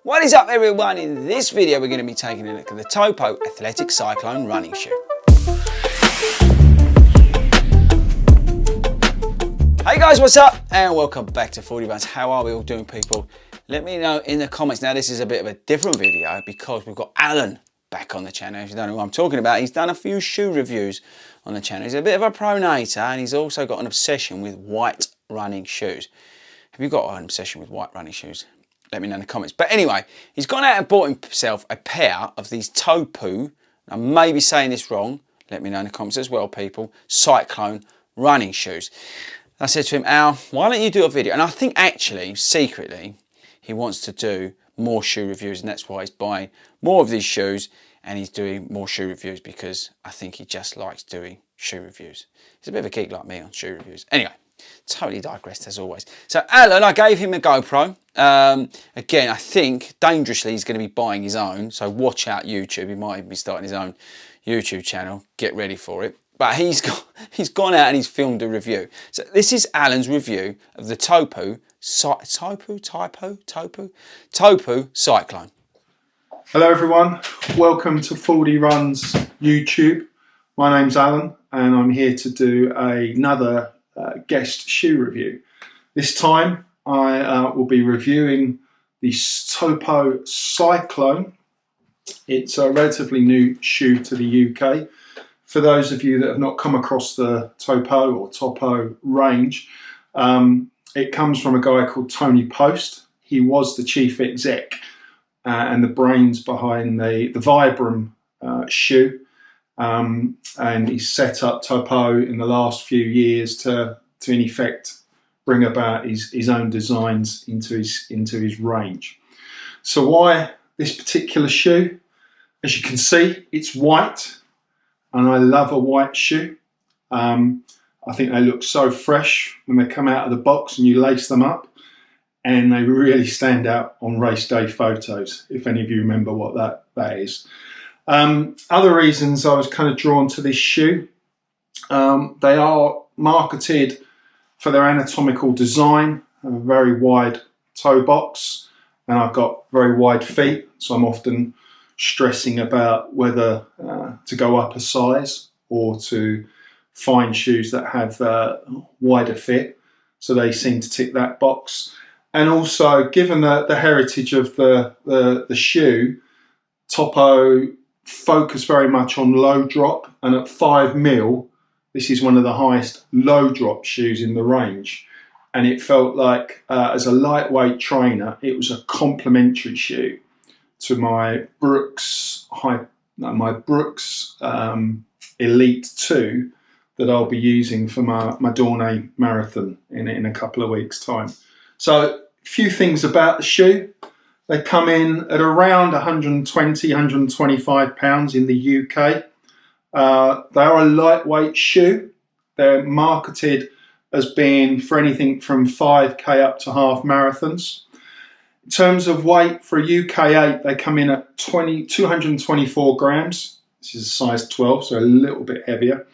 What is up everyone? In this video we're going to be taking a look at the Topo Athletic Cyclone running shoe. Hey guys, what's up? And welcome back to 40 Runs. How are we all doing, people? Let me know in the comments. Now this is a bit of a different video because we've got Alan back on the channel. If you don't know who I'm talking about, he's done a few shoe reviews on the channel. He's a bit of a pronator and he's also got an obsession with white running shoes. Have you got an obsession with white running shoes? Let me know in the comments. But anyway, he's gone out and bought himself a pair of these Topo, I may be saying this wrong, let me know in the comments as well, people, Cyclone running shoes. I said to him, Al, why don't you do a video? And I think actually, secretly, he wants to do more shoe reviews, and that's why he's buying more of these shoes and he's doing more shoe reviews, because I think he just likes doing shoe reviews. He's a bit of a geek like me on shoe reviews. Anyway, totally digressed as always. So Alan, I gave him a GoPro. Again, I think dangerously he's going to be buying his own, so watch out YouTube. He might even be starting his own YouTube channel. Get ready for it. But he's gone out and he's filmed a review. So this is Alan's review of the Topo Cyclone. Hello everyone, welcome to 40 Runs YouTube. My name's Alan and I'm here to do another guest shoe review. This time I will be reviewing the Topo Cyclone. It's a relatively new shoe to the UK. For those of you that have not come across the Topo range, it comes from a guy called Tony Post. He was the chief exec and the brains behind the Vibram shoe. And he set up Topo in the last few years to in effect bring about his own designs into his range. So why this particular shoe? As you can see, it's white, and I love a white shoe. I think they look so fresh when they come out of the box and you lace them up, and they really stand out on race day photos, if any of you remember what that is. Other reasons I was kind of drawn to this shoe, they are marketed for their anatomical design, a very wide toe box, and I've got very wide feet, so I'm often stressing about whether to go up a size or to find shoes that have wider fit, so they seem to tick that box. And also, given the heritage of the shoe, Topo focus very much on low drop, and at 5mm, this is one of the highest low drop shoes in the range. And it felt like, as a lightweight trainer, it was a complementary shoe to my Brooks Elite 2 that I'll be using for my Dawn marathon in a couple of weeks' time. So, a few things about the shoe. They come in at around 120, 125 pounds in the UK. They are a lightweight shoe. They're marketed as being for anything from 5k up to half marathons. In terms of weight, for a UK 8, they come in at 224 grams. This is a size 12, so a little bit heavier.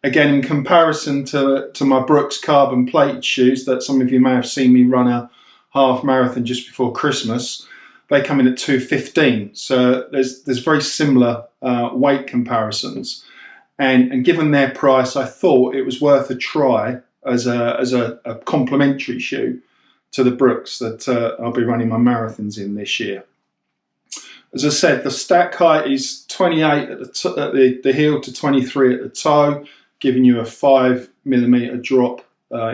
Again, in comparison to my Brooks carbon plated shoes that some of you may have seen me run a half marathon just before Christmas, they come in at 215. So there's very similar weight comparisons. And given their price, I thought it was worth a try as a complementary shoe to the Brooks that I'll be running my marathons in this year. As I said, the stack height is 28 at the heel to 23 at the toe, giving you a 5mm drop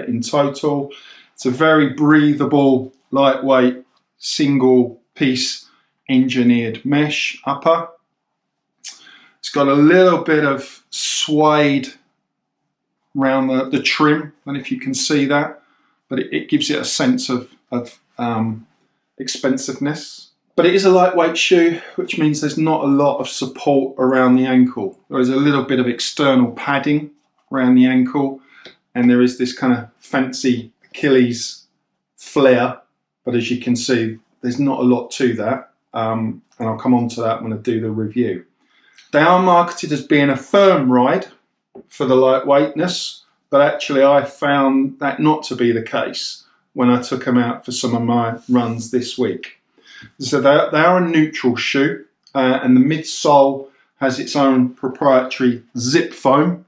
in total. It's a very breathable, lightweight, single piece engineered mesh upper. It's got a little bit of suede around the trim, I don't know if you can see that, but it gives it a sense of expensiveness. But it is a lightweight shoe, which means there's not a lot of support around the ankle. There is a little bit of external padding around the ankle, and there is this kind of fancy Achilles flare, but as you can see, there's not a lot to that, and I'll come on to that when I do the review. They are marketed as being a firm ride for the lightweightness, but actually I found that not to be the case when I took them out for some of my runs this week. So they are a neutral shoe, and the midsole has its own proprietary zip foam.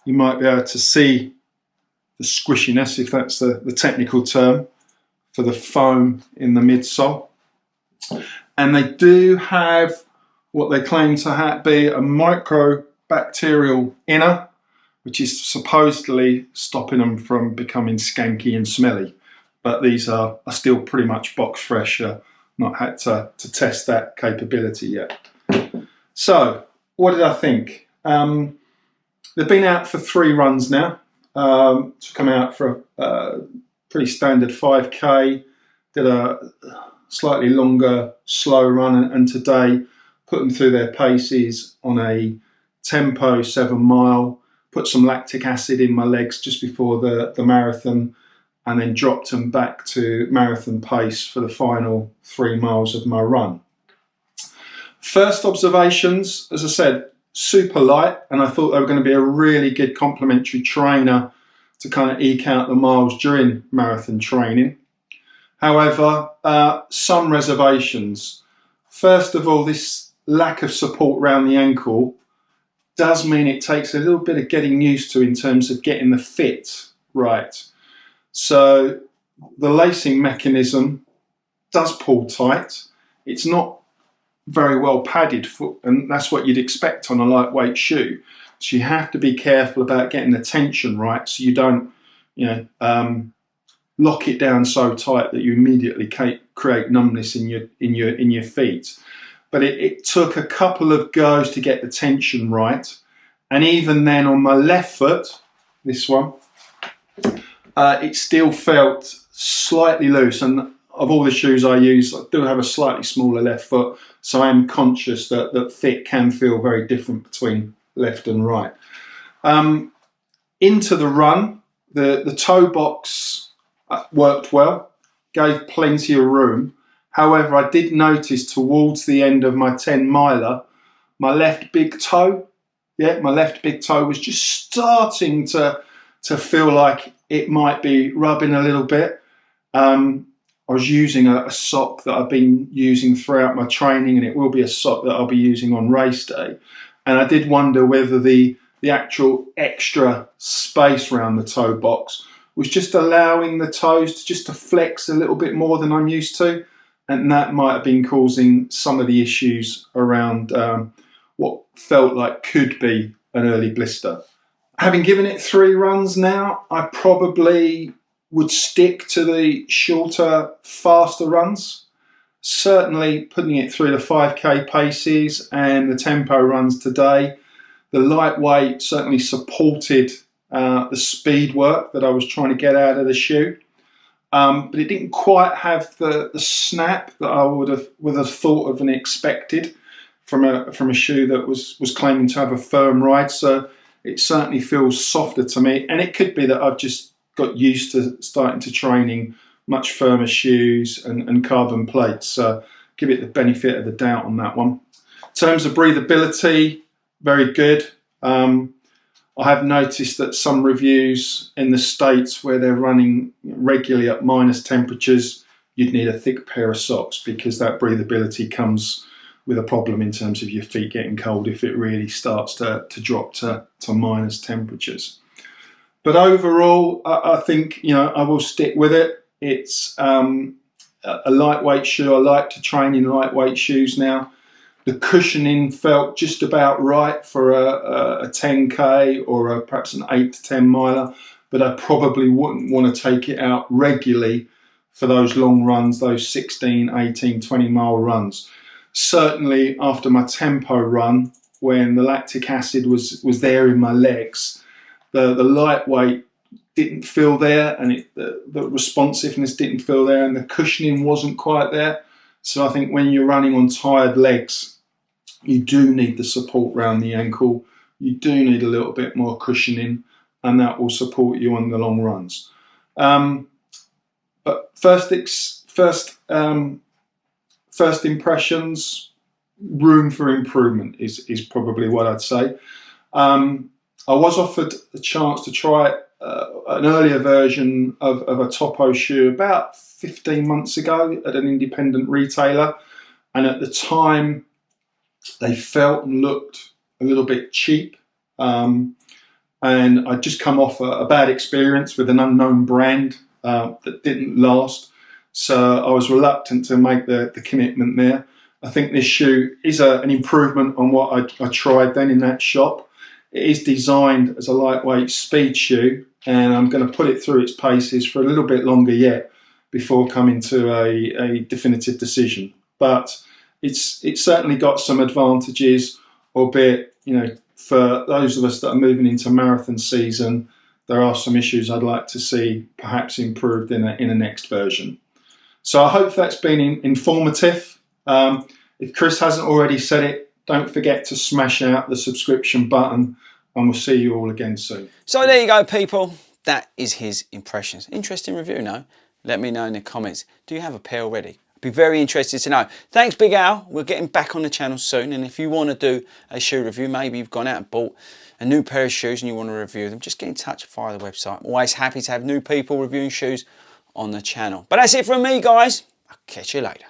You might be able to see the squishiness, if that's the technical term, for the foam in the midsole. And they do have what they claim to be a microbacterial inner, which is supposedly stopping them from becoming skanky and smelly. But these are still pretty much box fresh. Not had to test that capability yet. So, what did I think? They've been out for 3 runs now. To come out for a pretty standard 5K, did a slightly longer slow run, and today put them through their paces on a tempo 7 mile, put some lactic acid in my legs just before the marathon, and then dropped them back to marathon pace for the final 3 miles of my run. First observations, as I said, super light, and I thought they were going to be a really good complementary trainer to kind of eke out the miles during marathon training. However, some reservations. First of all, this lack of support around the ankle does mean it takes a little bit of getting used to in terms of getting the fit right. So the lacing mechanism does pull tight. It's not very well padded, and that's what you'd expect on a lightweight shoe. So you have to be careful about getting the tension right, so you don't, lock it down so tight that you immediately create numbness in your feet. But it took a couple of goes to get the tension right, and even then on my left foot, this one, it still felt slightly loose. And of all the shoes I use, I do have a slightly smaller left foot, so I am conscious that fit can feel very different between left and right. Into the run, the toe box worked well, gave plenty of room. However, I did notice towards the end of my 10 miler, my left big toe was just starting to feel like it might be rubbing a little bit. I was using a sock that I've been using throughout my training, and it will be a sock that I'll be using on race day. And I did wonder whether the actual extra space around the toe box was just allowing the toes to flex a little bit more than I'm used to. And that might have been causing some of the issues around what felt like could be an early blister. Having given it 3 runs now, I probably would stick to the shorter, faster runs. Certainly putting it through the 5K paces and the tempo runs today. The lightweight certainly supported the speed work that I was trying to get out of the shoe. But it didn't quite have the snap that I would have thought of and expected from a shoe that was claiming to have a firm ride. So it certainly feels softer to me, and it could be that I've just got used to starting to training much firmer shoes and carbon plates. So give it the benefit of the doubt on that one. In terms of breathability, very good. I have noticed that some reviews in the States where they're running regularly at minus temperatures, you'd need a thick pair of socks, because that breathability comes with a problem in terms of your feet getting cold if it really starts to drop to minus temperatures. But overall, I think, I will stick with it. It's a lightweight shoe. I like to train in lightweight shoes now. The cushioning felt just about right for a 10K or perhaps an 8 to 10 miler, but I probably wouldn't want to take it out regularly for those long runs, those 16, 18, 20 mile runs. Certainly after my tempo run, when the lactic acid was there in my legs, the lightweight didn't feel there, and the responsiveness didn't feel there, and the cushioning wasn't quite there. So I think when you're running on tired legs, you do need the support around the ankle. You do need a little bit more cushioning, and that will support you on the long runs. But first impressions, room for improvement is probably what I'd say. I was offered a chance to try it an earlier version of a Topo shoe about 15 months ago at an independent retailer, and at the time they felt and looked a little bit cheap, and I'd just come off a bad experience with an unknown brand that didn't last, so I was reluctant to make the commitment there. I think this shoe is an improvement on what I tried then in that shop. It is designed as a lightweight speed shoe, and I'm going to put it through its paces for a little bit longer yet before coming to a definitive decision. But it's certainly got some advantages, albeit, you know, for those of us that are moving into marathon season, there are some issues I'd like to see perhaps improved in a next version. So I hope that's been informative. If Chris hasn't already said it, don't forget to smash out the subscription button, and we'll see you all again soon. So there you go, people. That is his impressions. Interesting review, no? Let me know in the comments. Do you have a pair already? I'd be very interested to know. Thanks, Big Al. We're getting back on the channel soon, and if you want to do a shoe review, maybe you've gone out and bought a new pair of shoes and you want to review them, just get in touch via the website. I'm always happy to have new people reviewing shoes on the channel. But that's it from me, guys. I'll catch you later.